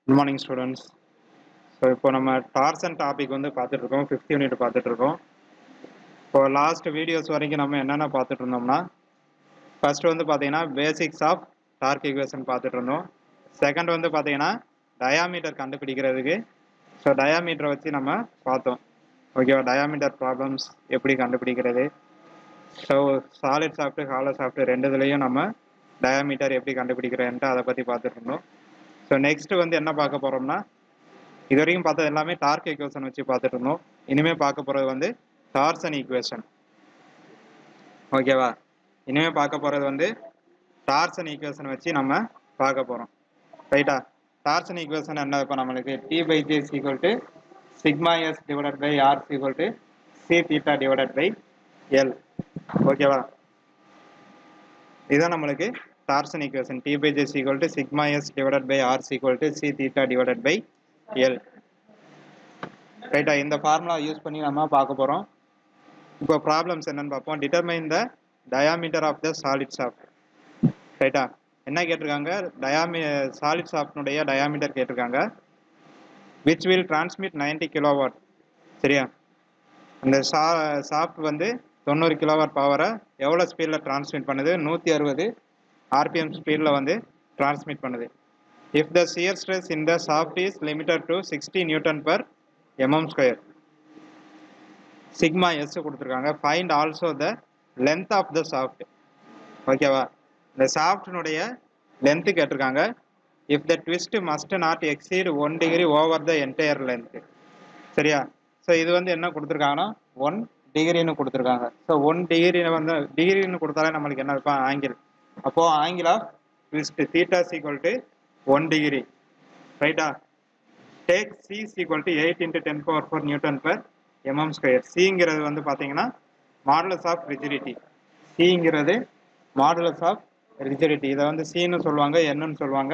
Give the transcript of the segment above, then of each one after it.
Good morning, students. இப்போ நம்ம torsion topic வந்து பார்த்துட்டு இருக்கோம். 5th யூனிட் பார்த்துட்டு இருக்கோம். இப்போ லாஸ்ட் வீடியோஸ் வரைக்கும் நம்ம என்னென்ன பார்த்துட்டு இருந்தோம்னா, ஃபர்ஸ்ட் வந்து பார்த்தீங்கன்னா பேசிக்ஸ் ஆஃப் டார்க் ஈக்குவேஷன் பார்த்துட்டு இருந்தோம். செகண்ட் வந்து பார்த்தீங்கன்னா டயாமீட்டர் கண்டுபிடிக்கிறதுக்கு டயாமீட்டரை வச்சு நம்ம பார்த்தோம். ஓகேவா, டயாமீட்டர் ப்ராப்ளம்ஸ் எப்படி கண்டுபிடிக்கிறது. So solid shaft hollow shaft ரெண்டு இதுலேயும் நம்ம டயாமீட்டர் எப்படி கண்டுபிடிக்கிறேன்ட்டு அதை பற்றி பார்த்துட்டு இருந்தோம். ஸோ நெக்ஸ்ட் வந்து என்ன பார்க்க போகிறோம்னா, இது வரைக்கும் பார்த்தது எல்லாமே டார்க் ஈக்குவேஷன் வச்சு பார்த்துட்டு இருந்தோம். இனிமேல் பார்க்க போகிறது வந்து டார்சன் ஈக்குவேஷன். ஓகேவா, இனிமேல் பார்க்க போகிறது வந்து டார்சன் ஈக்குவேஷன் வச்சு நம்ம பார்க்க போகிறோம். ரைட்டா, டார்சன் ஈக்குவேஷன் என்ன? இப்போ நம்மளுக்கு T by J equal to sigma S divided by R equal to C theta divided by L. ஓகேவா, இதுதான் நம்மளுக்கு torsion equation. T by J equal to sigma S divided by R equal to C theta divided by L. ரைட்டா, இந்த formula use பண்ணி நம்ம பார்க்க போகிறோம். இப்போ ப்ராப்ளம்ஸ் என்னன்னு பார்ப்போம். Determine the diameter of the solid shaft. ரைட்டா, என்ன கேட்டிருக்காங்க? சாலிட் ஷாஃப்ட்னுடைய டயாமீட்டர் கேட்டிருக்காங்க. Which will transmit 90 kilowatt. சரியா, அந்த ஷாஃப்ட் வந்து 90 கிலோவாட் பவரை எவ்வளோ ஸ்பீடில் டிரான்ஸ்மிட் பண்ணுது? 160 ஆர்பிஎம் ஸ்பீடில் வந்து டிரான்ஸ்மிட் பண்ணுது. If the shear stress in the shaft is limited to 60 newton per mm square. Sigma S கொடுத்துருக்காங்க. Find also the length of the shaft. ஓகேவா, இந்த ஷாஃப்டினுடைய லென்த்து கேட்டிருக்காங்க. If the twist must not exceed 1 degree over the entire length. சரியா, so இது வந்து என்ன கொடுத்துருக்காங்கன்னா 1 டிகிரின்னு கொடுத்துருக்காங்க. ஸோ 1 டிகிரி வந்து டிகிரின்னு கொடுத்தாலே நம்மளுக்கு என்ன இருப்பா? ஆங்கிள். அப்போது angle of twist theta equal to 1 degree. ரைட்டா, take C equal to 8 × 10⁴ newton per mm square. சிங்கிறது வந்து பார்த்தீங்கன்னா மாடுலஸ் ஆஃப் ரிஜிடிட்டி. சிங்கிறது மாடுலஸ் ஆஃப் ரிஜிடிட்டி. இதை வந்து சின்னு சொல்லுவாங்க, என்னன்னு சொல்லுவாங்க,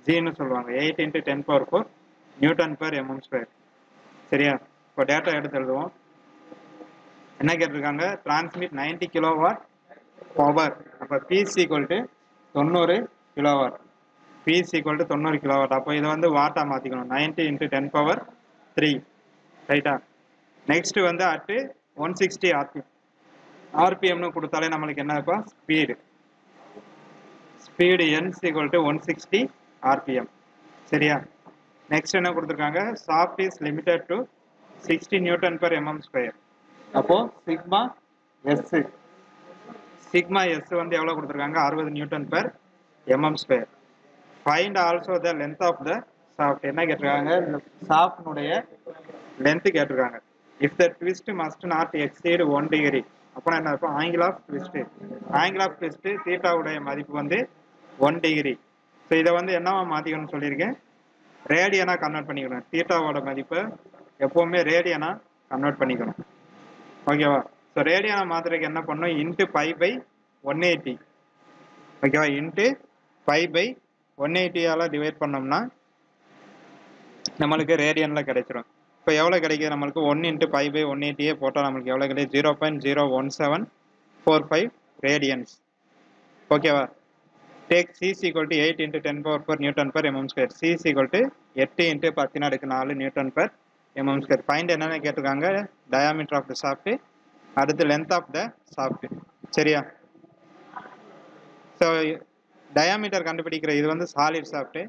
ஜின்னு சொல்லுவாங்க. 8 × 10⁴ நியூட்டன் பர் எம்எம் ஸ்கொயர். சரியா, இப்போ டேட்டா எடுத்து எழுதுவோம். என்ன கேட்டிருக்காங்க? Transmit 90 kilowatt power. அப்போ P equal to 90 kilowatt. P equal to 90 kilowatt. அப்போ இதை வந்து வாட்டாக மாற்றிக்கணும். 90 × 10⁻3. ரைட்டா, நெக்ஸ்ட் வந்து அட் 160 ஆர்பிஎம். ஆர்பிஎம்னு கொடுத்தாலே நம்மளுக்கு என்ன இப்போ? Speed. Speed N equal to 160 rpm. சரியா, நெக்ஸ்ட் என்ன கொடுத்துருக்காங்க? Shaft is limited to 60 newton per mm square. அப்போ சிக்மா எஸ். சிக்மா எஸ் வந்து எவ்வளோ கொடுத்துருக்காங்க? 60 newton per mm square. Find also the length of the shaft. என்ன கேட்டிருக்காங்க? ஷாஃப்ட்னுடைய லென்த் கேட்டிருக்காங்க. If the twist must not exceed 1 degree. அப்புறம் என்ன இருக்கும்? Angle of twist. Angle of twist தீட்டாவுடைய மதிப்பு வந்து 1 டிகிரி. ஸோ இதை வந்து என்னவா மாற்றிக்கணும்னு சொல்லியிருக்கேன்? ரேடியனாக கன்வெர்ட் பண்ணிக்கணும். தீட்டாவோட மதிப்பை எப்போவுமே ரேடியனாக கன்வெர்ட் பண்ணிக்கணும். ஓகேவா, ஸோ ரேடியனாக மாற்றுறதுக்கு என்ன பண்ணணும்? இன்ட்டு π/180. ஓகேவா, இன்ட்டு π/180 டிவைட் பண்ணோம்னா நம்மளுக்கு ரேடியனில் கிடைச்சிரும். இப்போ எவ்வளோ கிடைக்குது நம்மளுக்கு? 1 × π/180 போட்டால் நம்மளுக்கு எவ்வளோ கிடைக்குது? 0.01745 ரேடியன்ஸ். ஓகேவா, take C equal to 8 × 10⁴ newton per mm square. C equal to 8 × 10⁴ newton per mm square. Find என்னென்ன கேட்டிருக்காங்க? டயாமீட்டர் ஆஃப் த ஷாஃப்ட், அடுத்து லென்த் ஆஃப் த ஷாஃப்ட். சரியா, ஸோ டயாமீட்டர் கண்டுபிடிக்கிற இது வந்து சாலிட் ஷாஃப்ட்,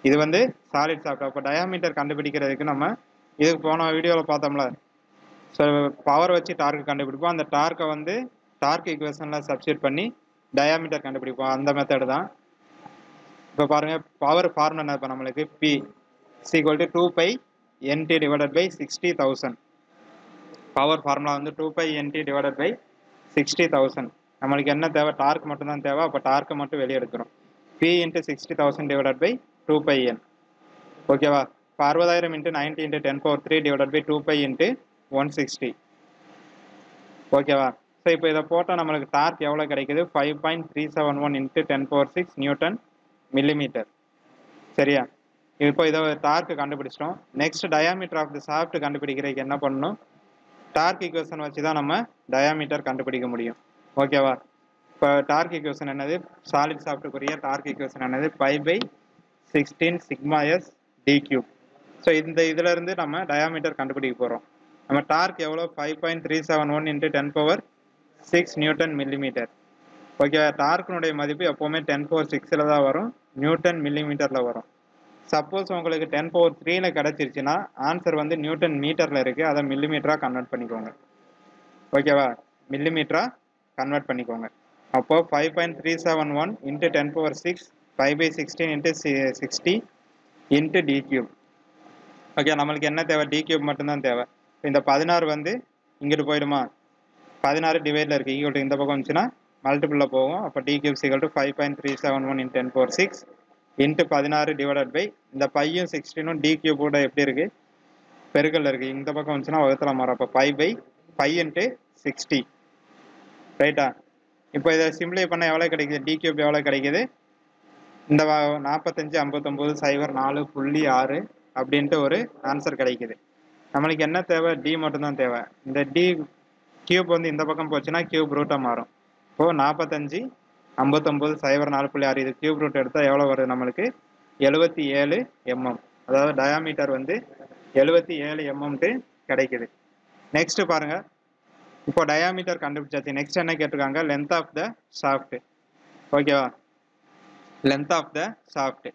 இது வந்து சாலிட் ஷாஃப்ட். அப்போ டயாமீட்டர் கண்டுபிடிக்கிறதுக்கு நம்ம இதுக்கு போன வீடியோவில் பார்த்தோம்ல, ஸோ பவர் வச்சு டார்க் கண்டுபிடிப்போம். அந்த டார்க்கை வந்து டார்க் ஈக்குவேஷனில் சப்ஸ்டியூட் பண்ணி டயாமீட்டர் கண்டுபிடிப்போம். அந்த மெத்தட் தான். இப்போ பாருங்கள், பவர் ஃபார்முலா என்ன? இப்போ நம்மளுக்கு P equal to 2π/NT divided by 60,000. Power formula வந்து 2π/NT டிவைடட் பை 60,000. நம்மளுக்கு என்ன தேவை? டார்க் மட்டும்தான் தேவை. அப்போ டார்க்கை மட்டும் வெளியே எடுக்கிறோம். P × 60,000 divided by 2πN. ஓகேவா, இப்போ 60,000 × 90 × 10⁻3 டிவைடட் பை 2π × 160. ஓகேவா, ஸோ இப்போ இதை போட்டால் நம்மளுக்கு டார்க் எவ்வளோ கிடைக்குது? 5.371 × 10⁻6 நியூட்டன் மில்லிமீட்டர். சரியா, இப்போ இதை டார்க் கண்டுபிடிச்சிட்டோம். Next diameter of the shaft கண்டுபிடிக்கிறதுக்கு என்ன பண்ணணும்? டார்க் ஈக்குவேஷன் வச்சு தான் நம்ம டயாமீட்டர் கண்டுபிடிக்க முடியும். ஓகேவா, இப்போ டார்க் ஈக்குவேஷன் என்னது? சாலிட் ஷாஃப்ட்டுக்குரிய டார்க் ஈக்குவேஷன் என்னது? π/16 sigma S D cube. So இந்த இதில் இருந்து நம்ம டயாமீட்டர் கண்டுபிடிக்க போகிறோம். நம்ம டார்க் எவ்வளோ 5.371 இன்ட்டு 10⁶ நியூட்டன் மில்லிமீட்டர். ஓகே, டார்க்கினுடைய மதிப்பு எப்போவுமே 10⁶ தான் வரும், நியூட்டன் மில்லிமீட்டரில் வரும். சப்போஸ் உங்களுக்கு 10⁻³ கிடச்சிருச்சுன்னா ஆன்சர் வந்து நியூட்டன் மீட்டரில் இருக்குது, அதை மில்லிமீட்டராக கன்வெர்ட் பண்ணிக்கோங்க. ஓகேவா, மில்லிமீட்டராக கன்வெர்ட் பண்ணிக்கோங்க. அப்போது 5.371 into 10⁶ 5/16 into 60 into D cube. Okay, நம்மளுக்கு என்ன தேவை? டி கியூப் மட்டும்தான் தேவை. இந்த 16 வந்து இங்கிட்டு போயிடுமா, 16 டிவைடில் இருக்குது, ஈக்குவல் இந்த பக்கம் வந்துச்சுன்னா மல்டிபிளில் போகும். அப்போ D cube equal to 5.371 into 10⁶ into 16 divided by இந்த பையும் 16 டி கியூபோட எப்படி இருக்குது, பெருக்கல்ல இருக்குது, இந்த பக்கம் வந்துச்சுன்னா வகுத்தில் மாறும். அப்போ 5/5 இன்ட்டு 60. ரைட்டா? இப்போ இதை சிம்பிளை பண்ண எவ்வளோ கிடைக்குது? டி கியூப் எவ்வளோ கிடைக்குது? இந்த 45 59 0 4.6 அப்படின்ட்டு ஒரு ஆன்சர் கிடைக்குது. நம்மளுக்கு என்ன தேவை? டி மட்டும்தான் தேவை. இந்த டி கியூப் வந்து இந்த பக்கம் போச்சுன்னா கியூப் ரூட்டாக மாறும். இப்போது 45 59 0 4.6 இது கியூப் ரூட் எடுத்தால் எவ்வளோ வருது? நம்மளுக்கு 77 mm. அதாவது டயாமீட்டர் வந்து 77 mmட்டு கிடைக்குது. நெக்ஸ்ட் பாருங்க, இப்போ டயாமீட்டர் கண்டுபிடிச்சாச்சு. நெக்ஸ்ட் என்ன கேட்டிருக்காங்க? Length of the shaft. ஓகேவா, லென்த் ஆஃப் த ஷாஃப்ட்.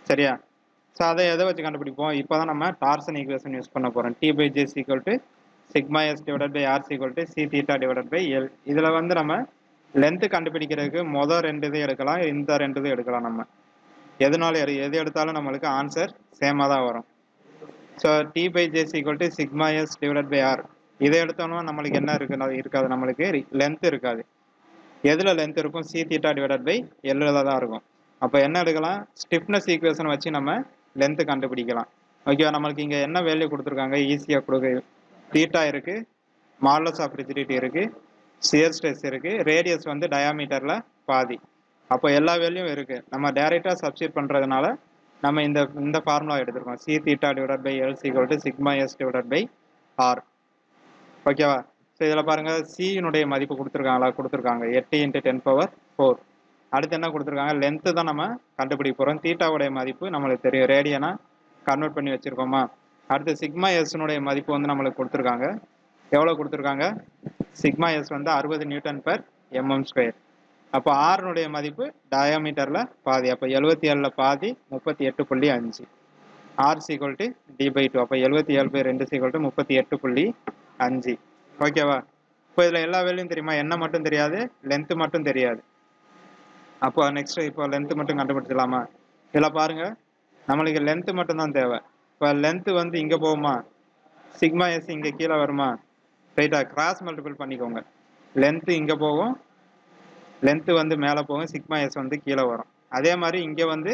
சரியா? ஸோ அதை எதை வச்சு கண்டுபிடிப்போம்? இப்போ தான் நம்ம டார்சன் ஈக்குவேஷன் யூஸ் பண்ண போகிறோம். T/J = σs divided by R = C⁻ divided by L. இதில் வந்து நம்ம லென்த்து கண்டுபிடிக்கிறதுக்கு மொதல் 2 இது எடுக்கலாம், இந்த 2 இது எடுக்கலாம். நம்ம எது எடுத்தாலும் நம்மளுக்கு ஆன்சர் சேமாக தான் வரும். So T/J = σs divided by R. இதை எடுத்தோம்னா நம்மளுக்கு என்ன இருக்காது, நம்மளுக்கு லென்த் இருக்காது. எதில் லென்த் இருக்கும்? C⁻ டிவைடட் பை L தான் இருக்கும். அப்போ என்ன எடுக்கலாம்? ஸ்டிஃப்னஸ் ஈக்குவேஷன் வச்சு நம்ம லென்த்து கண்டுபிடிக்கலாம். ஓகேவா, நம்மளுக்கு இங்கே என்ன வேல்யூ கொடுத்துருக்காங்க? ஈஸியாக கொடுக்கு. தீட்டா இருக்குது, மாடுலஸ் ஆஃப் ரிஜிடிட்டி இருக்குது, சியர் ஸ்ட்ரெஸ் இருக்குது, ரேடியஸ் வந்து டயாமீட்டரில் பாதி. அப்போ எல்லா வேல்யூம் இருக்குது. நம்ம டேரெக்டாக சப்ஸ்டிட் பண்ணுறதுனால நம்ம இந்த ஃபார்முலா எடுத்துருக்கோம். C⁻ divided by L = σs divided by R. ஓகேவா? ஸோ இதில் பாருங்கள், சியினுடைய மதிப்பு கொடுத்துருக்காங்க 8 × 10⁴. அடுத்து என்ன கொடுத்துருக்காங்க? லென்த்து தான் நம்ம கண்டுபிடிக்க போகிறோம். தீட்டாவுடைய மதிப்பு நம்மளுக்கு தெரியும், ரேடியனா கன்வெர்ட் பண்ணி வச்சுருக்கோமா. அடுத்து σs மதிப்பு வந்து நம்மளுக்கு கொடுத்துருக்காங்க. எவ்வளோ கொடுத்துருக்காங்க? σs வந்து 60 Nm². அப்போ ஆர்னுடைய மதிப்பு டயாமீட்டரில் பாதி. அப்போ 77ல் பாதி 38.5. R = D/2. அப்போ 77/2 = 38.5. ஓகேவா? இப்போ இதில் எல்லா வேலையும் தெரியுமா? என்ன மட்டும் தெரியாது, லென்த்து மட்டும் தெரியாது. அப்போ நெக்ஸ்ட் இப்போ லென்த்து மட்டும் கண்டுபிடிச்சிடலாமா? இதில் பாருங்கள், நம்மளுக்கு லென்த்து மட்டும்தான் தேவை. இப்போ லென்த்து வந்து இங்கே போகுமா, σs இங்கே கீழே வருமா? ரைட்டாக கிராஸ் மல்டிபிள் பண்ணிக்கோங்க. லென்த்து இங்கே போகும், லென்த்து வந்து மேலே போகும், σs வந்து கீழே வரும். அதே மாதிரி இங்கே வந்து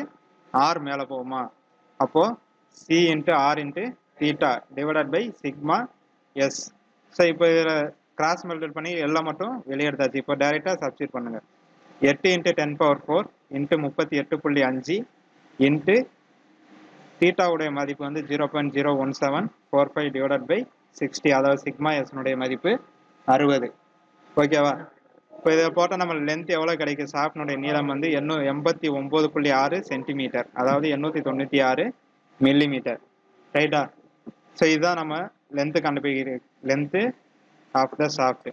ஆர் மேலே போகுமா? அப்போது C × R × θ divided by σs. So இப்போ இதில் கிராஸ் மல்டிபிள் பண்ணி எல்லாம் மட்டும் வெளியே எடுத்தாச்சு. இப்போ டைரெக்டாக சப்ஸ்டிட் பண்ணுங்கள். 8 × 10⁴ இன்ட்டு 38.5 இன்ட்டு தீட்டாவுடைய மதிப்பு வந்து 0.01745 டிவைடட் பை 60. அதாவது σs மதிப்பு 60. ஓகேவா? இப்போ இதை போட்டால் நம்ம லென்த் எவ்வளோ கிடைக்கும்? ஷாஃப்டினுடைய நீளம் வந்து 89.6 சென்டிமீட்டர், அதாவது 896 மில்லிமீட்டர். ரைட்டா? ஸோ இதுதான் நம்ம லென்த்து கண்டுபிடிக்கிற length of the shaft.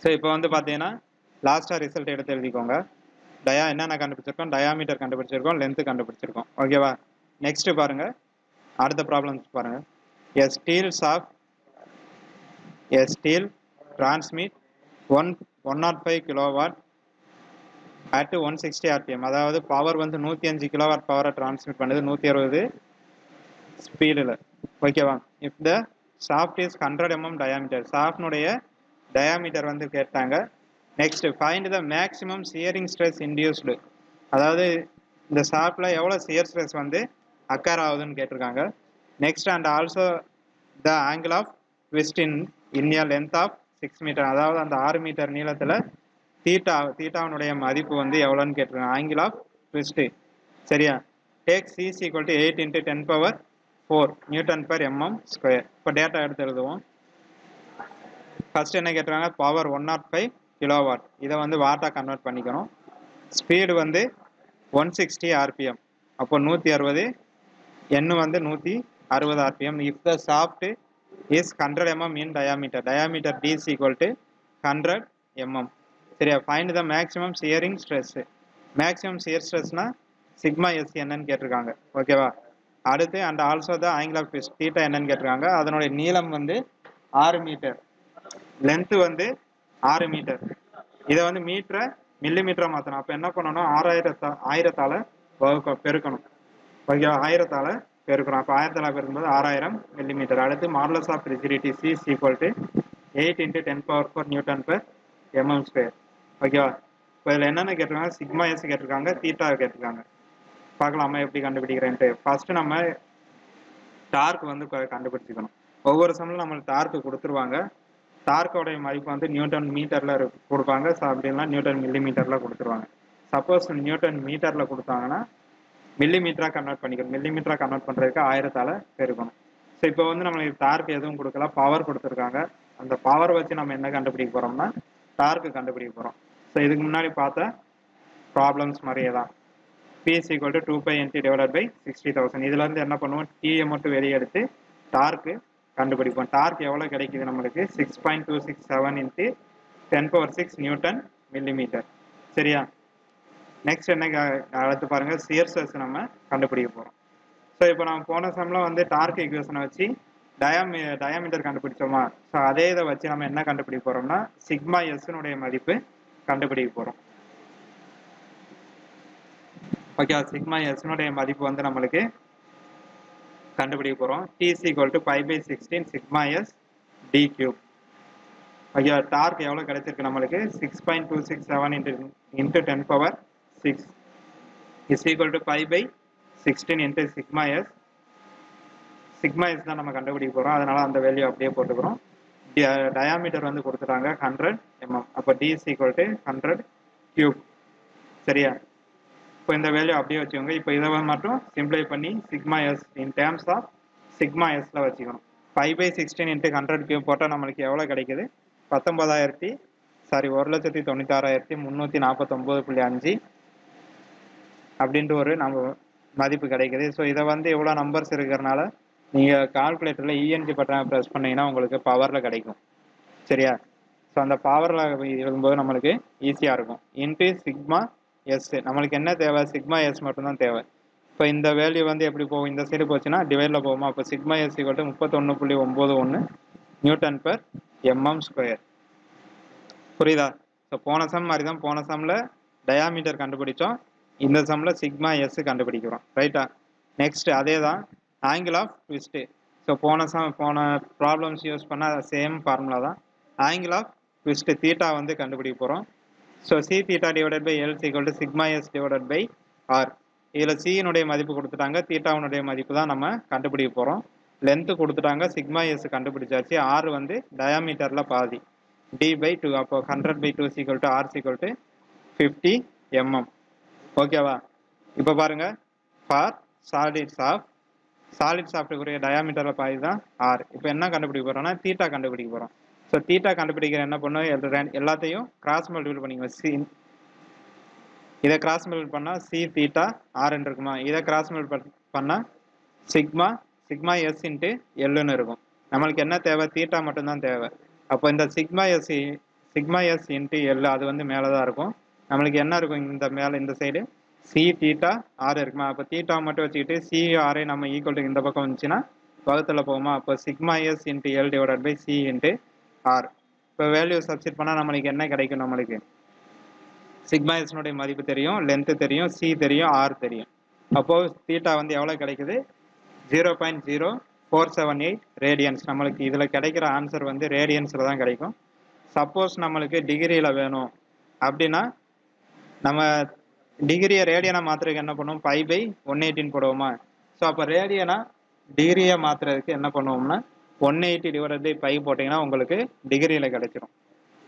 So இப்போ வந்து பார்த்தீங்கன்னா லாஸ்ட்டாக ரிசல்ட் எடுத்து எழுதிக்கோங்க. என்னென்ன கண்டுபிடிச்சிருக்கோம்? டயாமீட்டர் கண்டுபிடிச்சிருக்கோம், லென்த்து கண்டுபிடிச்சிருக்கோம். ஓகேவா? நெக்ஸ்ட்டு பாருங்கள், அடுத்த ப்ராப்ளம்ஸ் பாருங்கள். A steel transmit 105 kW at 160 rpm. அதாவது பவர் வந்து 105 kW பவரை டிரான்ஸ்மிட் பண்ணுது 160 ஸ்பீடில். ஓகேவா? If the shaft is 100 mm diameter. ஷாஃப்டினுடைய டயாமீட்டர் வந்து கேட்டாங்க. Next find the maximum shearing stress induced. அதாவது இந்த ஷாஃப்டில் எவ்வளோ சியர் ஸ்ட்ரெஸ் வந்து அக்கர் ஆகுதுன்னு கேட்டிருக்காங்க. Next and also the angle of twist in a length of 6 metre. அதாவது அந்த 6 மீட்டர் நீளத்தில் தீட்டாவுடைய மதிப்பு வந்து எவ்வளோன்னு கேட்டிருக்காங்க, ஆங்கிள் ஆஃப் ட்விஸ்ட்டு. சரியா? Take C = 8 × 10⁴ Nm². இப்போ டேட்டா எடுத்து எழுதுவோம். ஃபர்ஸ்ட் என்ன கேட்டிருக்காங்க? Power 105 kW. இதை வந்து வாட்டாக கன்வெர்ட் பண்ணிக்கணும். ஸ்பீடு வந்து 160 rpm. அப்போ 160 n வந்து 160 rpm. If the shaft is 100 mm in diameter, diameter d is equal to 100 mm. சரியா? Find the maximum shearing stress. Maximum shear ஸ்ட்ரெஸ்னா சிக்மா எஸ் என்னன்னு கேட்டிருக்காங்க. ஓகேவா? அடுத்து and also the angle of twist theta என்னன்னு கேட்டிருக்காங்க. அதனுடைய நீளம் வந்து 6 மீட்டர், லென்த் வந்து 6 மீட்டர். இதை வந்து மீட்டரை மில்லி மீட்டரா மாற்றணும். அப்போ என்ன பண்ணணும், 1000ஆல பெருக்கணும். ஓகேவா? 1000ஆல பெருக்கணும். அப்போ 1000ஆல பெருக்கும்போது 6000 மில்லி மீட்டர். அடுத்து modulus of rigidity C is equal to 8 × 10⁴ newton per mm square. ஓகேவா? இப்போ இதில் என்னென்ன கேட்டிருக்காங்க, சிக்மா எஸ் கேட்டிருக்காங்க, தீட்டா கேட்டிருக்காங்க. பார்க்கலாமா எப்படி கண்டுபிடிக்கிறேன்ட்டு. ஃபர்ஸ்ட் நம்ம டார்க் வந்து கண்டுபிடிச்சிக்கணும். ஒவ்வொரு சமயம் நம்மளுக்கு டார்க் கொடுத்துருவாங்க. டார்க்கோடைய மதிப்பு வந்து நியூட்டன் மீட்டர்ல கொடுப்பாங்க, அப்படின்னா நியூட்டன் மில்லி மீட்டர்ல கொடுத்துருவாங்க. சப்போஸ் நியூட்டன் மீட்டர்ல கொடுத்தாங்கன்னா மில்லி மீட்டரா கன்வெர்ட் பண்ணிக்கணும். மில்லி மீட்டரா கன்வெர்ட் பண்றதுக்கு 1000ஆல பெருக்கணும். ஸோ இப்போ வந்து நம்மளுக்கு டார்க் எதுவும் கொடுக்கல, பவர் கொடுத்துருக்காங்க. அந்த பவர் வச்சு நம்ம என்ன கண்டுபிடிக்க போறோம்னா டார்க் கண்டுபிடிக்க போறோம். ஸோ இதுக்கு முன்னாடி பார்த்த ப்ராப்ளம்ஸ் மாதிரியே தான். P is equal to 2π nt divided by 60,000. இதுல இருந்து என்ன பண்ணுவோம், T மட்டும் வெளியே எடுத்து டார்க் கண்டுபிடிப்போம். டார்க் எவ்வளவு கிடைக்குது நம்மளுக்கு, 6.267 × 10⁶ நியூட்டன் மில்லிமீட்டர். சரியா? நெக்ஸ்ட் என்ன அடுத்து பாருங்க, சியர் ஸ்ட்ரெஸ் நம்ம கண்டுபிடிக்க போறோம். ஸோ இப்போ நம்ம போன சம்ல வந்து டார்க் ஈக்குவேஷனை வச்சு டயாமீட்டர் கண்டுபிடிச்சோமா. ஸோ அதே இதை வச்சு நம்ம என்ன கண்டுபிடிக்க போறோம்னா சிக்மா எஸ்னுடைய மதிப்பு கண்டுபிடிக்க போறோம். ஓகே, சிக்மா எஸ்னுடைய மதிப்பு வந்து நம்மளுக்கு கண்டுபிடிக்க போறோம். T is equal to π/16 sigma S D cube. Okay, torque எவ்வளவு கிடைச்சிருக்கு நம்மளுக்கு, 6.267 × 10⁶ is equal to π/16 × sigma S. Sigma S தான் நம்ம கண்டுபிடிக்க போறோம், அதனால அந்த வேல்யூ அப்படியே போட்டுக்கிறோம். டயாமீட்டர் வந்து கொடுத்துட்டாங்க 100 mm. அப்போ D is equal to 100 cube. சரியா? இப்போ இந்த வேல்யூ அப்படியே வச்சுக்கோங்க. இப்போ இதை மட்டும் சிம்பிளை பண்ணி sigma S in terms of sigma எஸ்ல வச்சுக்கணும். 5/16 × 100 கியூப் போட்டால் நம்மளுக்கு எவ்வளோ கிடைக்குது, 1,96,349.5 அப்படின்ட்டு ஒரு நம்ம மதிப்பு கிடைக்குது. ஸோ இதை வந்து எவ்வளோ நம்பர்ஸ் இருக்கிறனால நீங்கள் கால்குலேட்டரில் இஎன்ஜி பட்டனை ப்ரெஸ் பண்ணீங்கன்னா உங்களுக்கு பவரில் கிடைக்கும். சரியா? ஸோ அந்த பவரில் இருக்கும்போது நம்மளுக்கு ஈஸியாக இருக்கும். இன்ட்டு சிக்மா எஸ் நம்மளுக்கு என்ன தேவை, சிக்மா எஸ் மட்டும்தான் தேவை. இப்போ இந்த வேல்யூ வந்து எப்படி போகும், இந்த சைடு போச்சுன்னா டிவைடில் போகுமா. அப்போ sigma S = 31.91 newton per mm square. புரியுதா? ஸோ போன சம் மாதிரி தான், போன சம்மில் டயாமீட்டர் கண்டுபிடிச்சோம், இந்த சம்மில் சிக்மா எஸ் கண்டுபிடிக்கிறோம். ரைட்டா? நெக்ஸ்ட் அதே தான் ஆங்கிள் ஆஃப் ட்விஸ்ட்டு. ஸோ போன ப்ராப்ளம்ஸ் யூஸ் பண்ண சேம் ஃபார்முலா தான். ஆங்கிள் ஆஃப் ட்விஸ்ட் தீட்டா வந்து கண்டுபிடிக்க போகிறோம். So C theta divided by L = sigma S divided by R. இதில் சியினுடைய மதிப்பு கொடுத்துட்டாங்க, தீட்டாவுடைய மதிப்பு தான் நம்ம கண்டுபிடிக்க போகிறோம். லென்த்து கொடுத்துட்டாங்க, சிக்மா எஸ் கண்டுபிடிச்சாச்சு. ஆர் வந்து டயாமீட்டரில் பாதி, d/2. அப்போ 100/2 = r = 50 mm. ஓகேவா? இப்போ பாருங்க, ஃபார் சாலிட் சாஃப்ட்டுக்குரிய டயாமீட்டரில் பாதி தான் ஆர். இப்போ என்ன கண்டுபிடிக்க போகிறோம்னா தீட்டா கண்டுபிடிக்க போகிறோம். ஸோ தீட்டா கண்டுபிடிக்கிற என்ன பண்ணும், எல்லாத்தையும் கிராஸ் மல்டிபிள் பண்ணிக்குவோம். இதை கிராஸ் மல்டிபிள் பண்ணால் சி தீட்டா ஆர்ன்னு இருக்குமா. இதை கிராஸ் மல்டிபிள் பண்ணால் சிக்மா எஸ் இன்ட்டு எல்லுன்னு இருக்கும். நம்மளுக்கு என்ன தேவை, தீட்டா மட்டும்தான் தேவை. அப்போ இந்த சிக்மா எஸ் இன்ட்டு எல் அது வந்து மேலே தான் இருக்கும். நம்மளுக்கு என்ன இருக்கும், இந்த மேலே இந்த சைடு சி தீட்டா ஆர் இருக்குமா. அப்போ தீட்டா மட்டும் வச்சுக்கிட்டு சி ஆரை நம்ம ஈக்குவல் டு இந்த பக்கம் வந்துச்சுன்னா வகுத்தில் போகுமா. அப்போ sigma S into L divided by C into R. இப்போ வேல்யூ சப்ஸ்டிட் பண்ணால் நம்மளுக்கு என்ன கிடைக்கும், நம்மளுக்கு சிக்மா எஸ்னுடைய மதிப்பு தெரியும், லென்த்து தெரியும், சி தெரியும், ஆர் தெரியும். அப்போது தீட்டா வந்து எவ்வளோ கிடைக்குது, 0.0478 ரேடியன்ஸ். நம்மளுக்கு இதில் கிடைக்கிற ஆன்சர் வந்து ரேடியன்ஸில் தான் கிடைக்கும். சப்போஸ் நம்மளுக்கு டிகிரியில் வேணும் அப்படின்னா நம்ம டிகிரியை ரேடியனாக மாற்றுறதுக்கு என்ன பண்ணுவோம், π/180 போடுவோமா. ஸோ அப்போ ரேடியனாக டிகிரியை மாற்றுறதுக்கு என்ன பண்ணுவோம்னா 180 டிவைடட் பை π போட்டிங்கன்னா உங்களுக்கு டிகிரியில் கிடைச்சிரும்.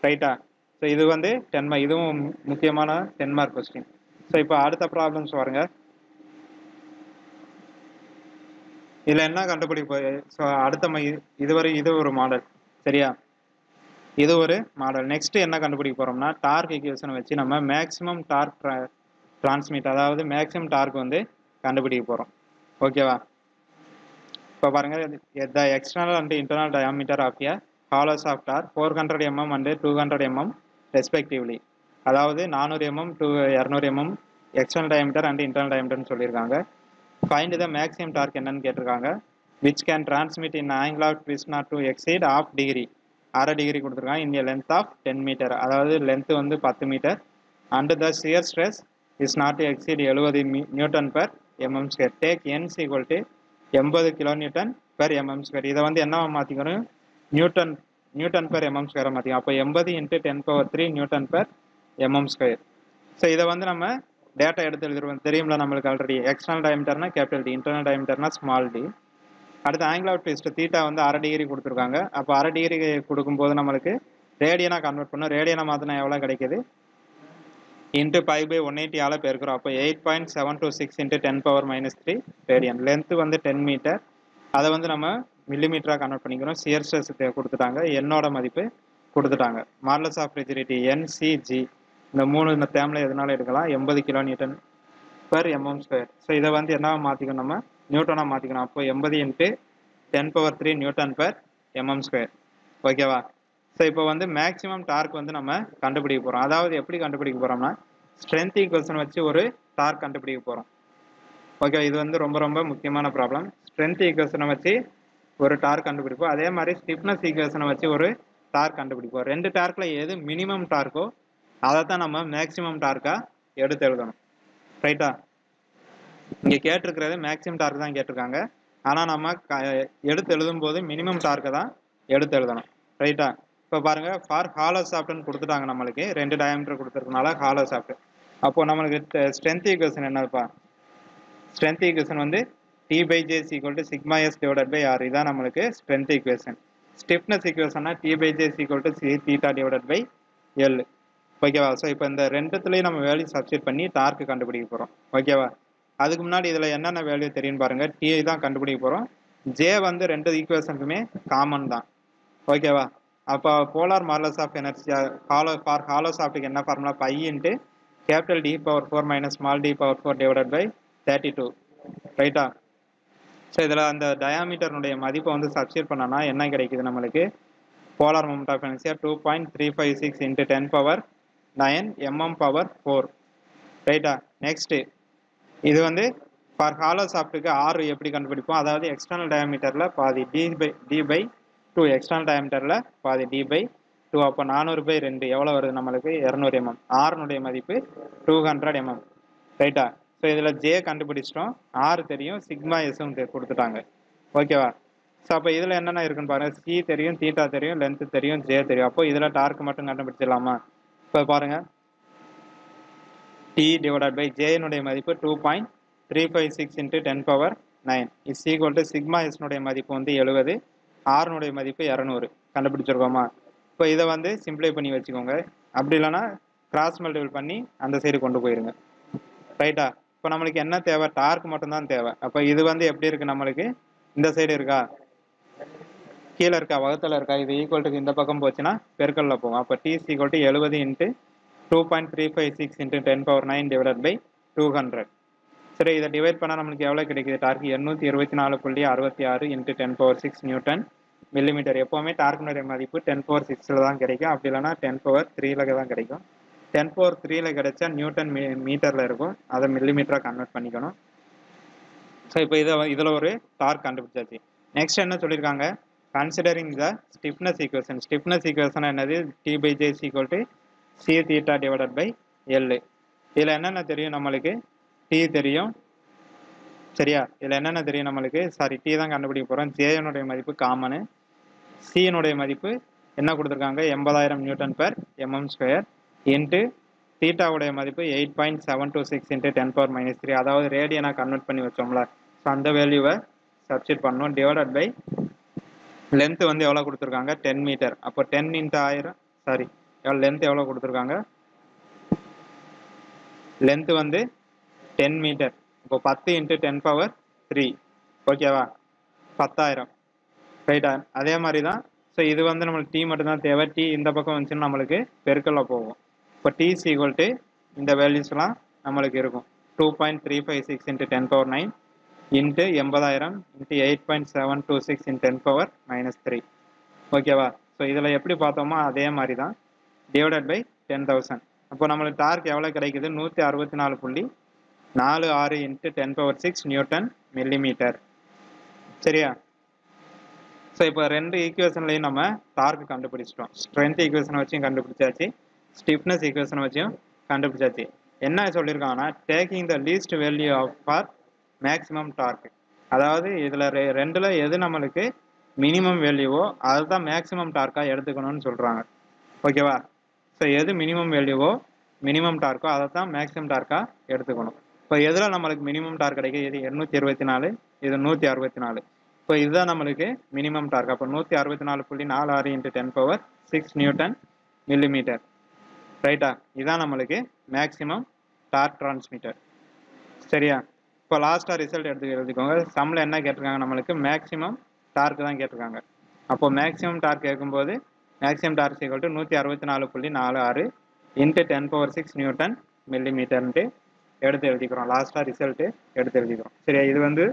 ரைட்டா? ஸோ இது வந்து 10 மார்க், இதுவும் முக்கியமான 10 மார்க் கொஸ்டின். ஸோ இப்போ அடுத்த ப்ராப்ளம்ஸ் பாருங்க. இதில் என்ன கண்டுபிடிப்பு, ஸோ அடுத்த இது ஒரு மாடல். சரியா? இது ஒரு மாடல். நெக்ஸ்ட் என்ன கண்டுபிடிக்க போகிறோம்னா டார்க் ஈக்குவேஷனை வச்சு நம்ம மேக்ஸிமம் டார்க் டிரான்ஸ்மிட், அதாவது மேக்ஸிமம் டார்க் வந்து கண்டுபிடிக்க போகிறோம். ஓகேவா? இப்போ பாருங்க, the external and internal diameter of a hollow shaft are 400 mm and 200 mm respectively. அதாவது 400 mm to 200 mm external diameter and internal diameter சொல்லியிருக்காங்க. Find the maximum torque என்னன்னு கேட்டிருக்காங்க. which can transmit in angle of twist not to exceed half degree. அரை degree கொடுத்துருக்காங்க. in a length of 10 meter. அதாவது length வந்து 10 metre. and the shear stress is not to exceed 70 newton per mm square. take n equal to 80 kilonewton per mm square. இதை வந்து என்ன மாற்றிக்கணும், Newton per MM ஸ்கொயரை மாற்றிக்கணும். அப்போ 80 × 10⁻³ newton per mm square. So இதை வந்து நம்ம டேட்டா எடுத்து எழுதிருவோம். தெரியும்ல நம்மளுக்கு ஆல்ரெடி. எக்ஸ்டர்னல் டயமீட்டர்னா கேபிட்டல் டி, இன்டர்னல் டயமீட்டர்னா ஸ்மால் டி. அடுத்து ஆங்கிள் ஆஃப் ட்விஸ்ட் தீட்டா வந்து அரை டிகிரி கொடுத்துருக்காங்க. அப்போ அரை டிகிரி கொடுக்கும்போது நம்மளுக்கு ரேடியனாக கன்வெர்ட் பண்ணணும். ரேடியனை மாற்றினா எவ்வளோ கிடைக்குது, இன்ட்டு π/180 பெருக்கிறோம். அப்போ 8.726 × 10⁻³ ரேடியன். லென்த்து வந்து 10 மீட்டர். அதை வந்து நம்ம மில்லிமீட்டராக கன்வெர்ட் பண்ணிக்கிறோம். சியர் ஸ்ட்ரெஸ் கொடுத்துட்டாங்க, என்னோட மதிப்பு கொடுத்துட்டாங்க. மாடலஸ் ஆஃப் ரிஜிடிட்டி NCG, இந்த 3 டேர்மில் எதனால எடுக்கலாம், 80 kilonewton per mm square. So இதை வந்து என்ன மாற்றிக்கணும், நம்ம நியூட்டனாக மாற்றிக்கணும். அப்போ 80 × 10⁻³ நியூட்டன் பெர் எம்எம் ஸ்கொயர். ஓகேவா. ஸோ இப்போ வந்து மேக்ஸிமம் டார்க் வந்து நம்ம கண்டுபிடிக்க போகிறோம். அதாவது எப்படி கண்டுபிடிக்க போகிறோம்னா, ஸ்ட்ரென்த் ஈக்குவேஷன் வச்சு ஒரு டார்க் கண்டுபிடிக்க போகிறோம். ஓகே, இது வந்து ரொம்ப ரொம்ப முக்கியமான ப்ராப்ளம். ஸ்ட்ரென்த் ஈக்குவேஷனை வச்சு ஒரு டார்க் கண்டுபிடிப்போம். அதே மாதிரி ஸ்டிஃப்னஸ் ஈக்குவேஷனை வச்சு ஒரு டார்க் கண்டுபிடிப்போம். ரெண்டு டார்க்கில் எது மினிமம் டார்க்கோ அதை தான் நம்ம மேக்ஸிமம் டார்க்காக எடுத்து எழுதணும். ரைட்டா. இங்கே கேட்டிருக்கிறது மேக்ஸிமம் டார்க் தான் கேட்டிருக்காங்க. ஆனால் நம்ம எடுத்து எழுதும்போது மினிமம் டார்க்கை தான் எடுத்து எழுதணும். ரைட்டா. இப்போ பாருங்கள், ஃபார் ஹாலோ ஷாஃப்ட்னு கொடுத்துட்டாங்க. நம்மளுக்கு 2 டயாமீட்டர் கொடுத்துருக்கனால ஹாலோ ஷாஃப்ட். அப்போது நம்மளுக்கு ஸ்ட்ரென்த் ஈக்குவேஷன் என்னதுப்பா, ஸ்ட்ரென்த் ஈக்குவேஷன் வந்து T/J = σs / r. இதான் நம்மளுக்கு strength equation. Stiffness ஈக்குவேஷன்னா T/J = c∅L. ஓகேவா. ஸோ இப்போ இந்த ரெண்டுத்துலேயும் நம்ம வேல்யூ சப்ஸ்டிட் பண்ணி டார்க்கு கண்டுபிடிக்க போகிறோம். ஓகேவா. அதுக்கு முன்னாடி இதில் என்னென்ன வேல்யூ தெரியும் பாருங்கள். T தான் கண்டுபிடிக்க போகிறோம். J வந்து ரெண்டு ஈக்குவேஷனுக்குமே காமன் தான். ஓகேவா. அப்போ polar modulus of energy for hollow ஷாஃப்ட்டுக்கு என்ன ஃபார்முலா, π × D⁴ - small d⁴ / 32. ரைட்டா. ஸோ இதில் அந்த டயாமீட்டர்னுடைய மதிப்பை வந்து சப்ஸ்டிட் பண்ணோன்னா என்ன கிடைக்குது நம்மளுக்கு, polar moment of inertia 2.356 × 10⁻9 mm/4. ரைட்டா. நெக்ஸ்ட்டு இது வந்து ஃபார் ஹாலோ ஷாஃப்ட்டுக்கு R எப்படி கண்டுபிடிப்போம், அதாவது எக்ஸ்டர்னல் டயாமீட்டரில் பாதி D/2, எக்ஸ்டர்னல் டயாமீட்டரில் பாதி D/2. அப்போ 400/2 எவ்வளோ வருது நம்மளுக்கு, 200 mm. ஆறுனுடைய மதிப்பு 200 mm. ரைட்டா. ஸோ இதில் J கண்டுபிடிச்சிட்டோம், R தெரியும், σs கொடுத்துட்டாங்க. ஓகேவா. ஸோ அப்போ இதில் என்னென்ன இருக்குன்னு பாருங்கள். C தெரியும், தீட்டா தெரியும், லென்த்து தெரியும், J தெரியும். அப்போ இதில் டார்க் மட்டும் கண்டுபிடிச்சிடலாமா. இப்போ பாருங்கள், T/J மதிப்பு 2.356 × 10⁻9 = மதிப்பு வந்து 70, R மதிப்பு 200 கண்டுபிடிச்சிருக்கோமா. இப்போ இதை வந்து சிம்பிளை பண்ணி வச்சுக்கோங்க. அப்படி இல்லைன்னா கிராஸ் மல்டிபிள் பண்ணி அந்த சைடு கொண்டு போயிருங்க. ரைட்டா. இப்போ நம்மளுக்கு என்ன தேவை, டார்க் மட்டும்தான் தேவை. அப்போ இது வந்து எப்படி இருக்குது, நம்மளுக்கு இந்த சைடு இருக்கா, கீழே இருக்கா, வகுத்தில் இருக்கா, இது ஈக்குவல்ட்டுக்கு இந்த பக்கம் போச்சுன்னா பெருக்கல்ல போகும். அப்போ T = 70 × 2.356 × 10⁻9 / 200. சரி, இதை டிவைட் பண்ணால் நம்மளுக்கு எவ்வளோ கிடைக்குது, டார்க் 824.66 × 10⁻6 நியூட்டன் மில்லிமீட்டர். எப்போவுமே டார்க்கினுடைய மதிப்பு 10⁻6 தான் கிடைக்கும். அப்படி இல்லைனா 10⁻3 தான் கிடைக்கும். 10⁻3 கிடைச்சா நியூட்டன் மீட்டரில் இருக்கும், அதை மில்லிமீட்டராக கன்வெர்ட் பண்ணிக்கணும். ஸோ இப்போ இதில் ஒரு டார்க் கண்டுபிடிச்சாச்சு. நெக்ஸ்ட் என்ன சொல்லியிருக்காங்க, considering the stiffness equation. Stiffness equation என்னது, T/J = c∅L. இதில் என்னென்ன தெரியும் நம்மளுக்கு, T தெரியும். சரியா. இதில் என்னென்ன தெரியும் நம்மளுக்கு, சாரி T தான் கண்டுபிடிக்க போகிறோம். J மதிப்பு காமனு, C மதிப்பு என்ன கொடுத்துருக்காங்க, 80,000 Nm/mm² இன்ட்டு தீட்டாவுடைய மதிப்பு 8.726 × 10⁻3, அதாவது ரேடியனாக கன்வெர்ட் பண்ணி வச்சோம்ல. ஸோ அந்த வேல்யூவை சப்ஸ்டிட் பண்ணணும். டிவைடட் பை லென்த்து வந்து எவ்வளோ கொடுத்துருக்காங்க, 10 மீட்டர். அப்போ 10 × 1000, சாரி லென்த் எவ்வளோ கொடுத்துருக்காங்க, லென்த்து வந்து 10 மீட்டர். இப்போ 10 × 10⁻3. ஓகேவா, 10,000. ரைட்டா. அதே மாதிரி தான். ஸோ இது வந்து நம்மளுக்கு T மட்டும்தான் தேவை. T இந்த பக்கம் வந்துச்சுன்னா நம்மளுக்கு பெருக்கல்ல போகும். இப்போ T = இந்த வேல்யூஸ்லாம் நம்மளுக்கு இருக்கும், 2.356 × 10⁻9 இன்ட்டு 80,000 இன்ட்டு 8.726 இன் 10 பவர் -3. ஓகேவா? ஸோ இதில் எப்படி பார்த்தோமோ அதே மாதிரி தான் டிவைடட் பை 10,000. அப்போ நம்மளுக்கு டார்க் எவ்வளோ கிடைக்குது? 164.46 இன்ட்டு 10 பவர் 6 நியூட்டன் மில்லிமீட்டர். சரியா? ஸோ இப்போ ரெண்டு ஈக்குவேஷன்லையும் நம்ம டார்க் கண்டுபிடிச்சிட்டோம். ஸ்ட்ரென்த் ஈக்குவேஷனை வச்சும் கண்டுபிடிச்சாச்சு, ஸ்டிஃப்னஸ் ஈக்குவேஷனை வச்சும் கண்டுபிடிச்சாச்சு. என்ன சொல்லியிருக்காங்கன்னா, taking the least value of for maximum torque. அதாவது இதில் ரெண்டில் எது நம்மளுக்கு மினிமம் வேல்யூவோ அதுதான் மேக்ஸிமம் டார்க்காக எடுத்துக்கணும்னு சொல்கிறாங்க. ஓகேவா? ஸோ எது மினிமம் வேல்யூவோ மினிமம் டார்க்கோ அதை தான் மேக்ஸிமம் டார்க்காக எடுத்துக்கணும். இப்போ எதில் நம்மளுக்கு மினிமம் டார்க் கிடைக்கும்? இது 824, இது 164. இப்போ இதுதான் நம்மளுக்கு மினிமம் டார்க். அப்போ 164.46 இன்ட்டு 10 பவர் 6 நியூட்டன் மில்லிமீட்டர். ரைட்டா? இதுதான் நம்மளுக்கு மேக்ஸிமம் டார்க் டிரான்ஸ்மிட்டர். சரியா? இப்போ லாஸ்ட்டாக ரிசல்ட் எழுதிக்கோங்க. சம்மில் என்ன கேட்டிருக்காங்க? நம்மளுக்கு மேக்ஸிமம் டார்க் தான் கேட்டிருக்காங்க. அப்போ மேக்ஸிமம் டார்க் கேட்கும்போது maximum torque equal to 164.46 into 10 power 6 newton மில்லிமீட்டர்ன்ட்டு எடுத்து எழுதிக்கிறோம். லாஸ்ட்டாக ரிசல்ட்டு எடுத்து எழுதிக்கிறோம். சரியா? இது வந்து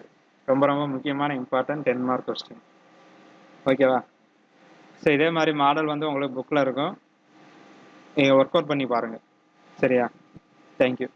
ரொம்ப ரொம்ப முக்கியமான இம்பார்ட்டன்ட் 10 மார்க் கொஸ்டின். ஓகேவா? ஸோ இதே மாதிரி மாடல் வந்து உங்களுக்கு புக்கில் இருக்கும், நீங்கள் ஒர்க் அவுட் பண்ணி பாருங்கள். சரியா? தேங்க்யூ.